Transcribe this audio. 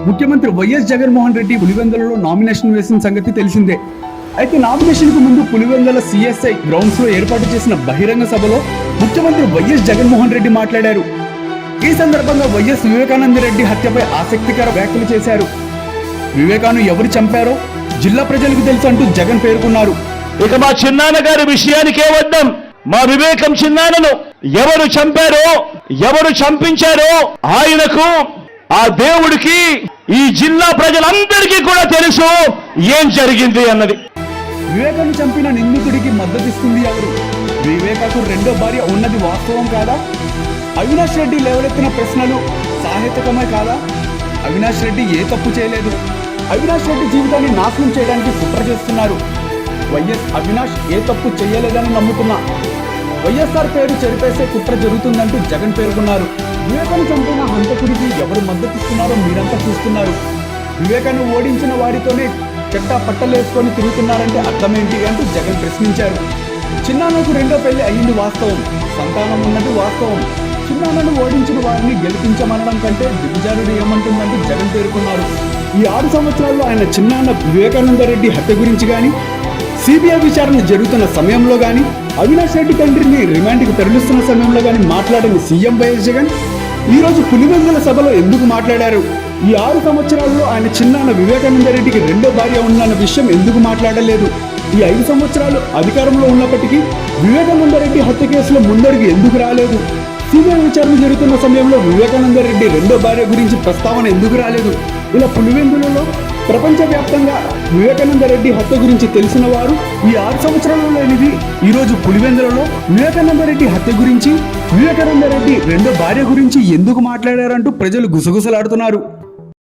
ముఖ్యమంత్రి YS Jaganmohan Reddy పులివెందులలో nomination వేసిన సంగతి తెలిసిందే. అయితే నామినేషన్ కు ముందు పులివెందుల సిఎస్ఐ గ్రౌండ్స్ లో ఏర్పాటు చేసిన బహిరంగ సభలో ముఖ్యమంత్రి వైఎస్ జగన్మోహన్ రెడ్డి మాట్లాడారు. ఈ సందర్భంగా వైఎస్ వివేకానంద రెడ్డి హత్యపై ఆసక్తికర వ్యాఖ్యలు చేశారు. వివేకాను ఎవరు చంపారో జిల్లా ప్రజలకు తెలుసు అంటూ జగన్ పేర్కొన్నారు. ఇక మా చిన్నాన్న గారి విషయానికే వద్దాం. మా వివేకం చిన్నాన్నను ఎవరు చంపారో, ఎవరు చంపించారో ఆయనకు, ఆ దేవుడికి, ఈ జిల్లా ప్రజలందరికీ కూడా తెలుసు ఏం జరిగింది అన్నది. వివేకాను చంపిన నిందితుడికి మద్దతిస్తుంది ఎవరు? వివేకాకు రెండో భార్య ఉన్నది వాస్తవం కాదా? అవినాష్ రెడ్డి లేవలెత్తిన ప్రశ్నలు సాహిత్యకమే కాదా? అవినాష్ రెడ్డి ఏ తప్పు చేయలేదు. అవినాష్ రెడ్డి జీవితాన్ని నాశనం చేయడానికి కుట్ర చేస్తున్నారు. వైఎస్ అవినాష్ ఏ తప్పు చేయలేదని నమ్ముతున్నా వైఎస్ఆర్ పేరు చెరిపేసే కుట్ర జరుగుతుందంటూ జగన్ పేర్కొన్నారు. వివేకాను చంపిన హంతకుడికి ఎవరు మద్దతిస్తున్నారో మీరంతా చూస్తున్నారు. వివేకాను ఓడించిన వారితోనే చెట్టా పట్టలేసుకొని తిరుగుతున్నారంటే అర్థమేంటి అంటూ జగన్ ప్రశ్నించారు. చిన్నాన్నకు రెండో పెళ్లి అయ్యింది వాస్తవం, సంతానం ఉన్నది వాస్తవం. చిన్నాన్నను ఓడించిన వారిని గెలిపించమనడం కంటే దిగజారుడు ఏమంటుందంటూ జగన్ పేర్కొన్నారు. ఈ 6 సంవత్సరాల్లో ఆయన చిన్నాన్న వివేకానంద రెడ్డి హత్య గురించి కానీ, సిబిఐ విచారణ జరుగుతున్న సమయంలో కానీ, అవినాష్ రెడ్డి తండ్రిని రిమాండ్కి తరలిస్తున్న సమయంలో కానీ మాట్లాడిన సీఎం వైఎస్ జగన్ ఈరోజు పులివెందుల సభలో ఎందుకు మాట్లాడారు? ఈ 6 సంవత్సరాల్లో ఆయన చిన్నాన్న వివేకానంద రెడ్డికి రెండో భార్య ఉందన్న విషయం ఎందుకు మాట్లాడలేదు? ఈ 5 సంవత్సరాలు అధికారంలో ఉన్నప్పటికీ వివేకానంద రెడ్డి హత్య కేసులో ముందడుగు ఎందుకు రాలేదు? సిబిఐ విచారణ జరుగుతున్న సమయంలో వివేకానంద రెడ్డి రెండో భార్య గురించి ప్రస్తావన ఎందుకు రాలేదు? ఇలా పులివెందులలో ప్రపంచవ్యాప్తంగా వివేకానంద రెడ్డి హత్య గురించి తెలిసిన వారు ఈ 6 సంవత్సరాలలో లేనిది ఈరోజు పులివెందులలో వివేకానంద రెడ్డి హత్య గురించి, వివేకానంద రెడ్డి రెండో భార్య గురించి ఎందుకు మాట్లాడారంటూ ప్రజలు గుసగుసలాడుతున్నారు.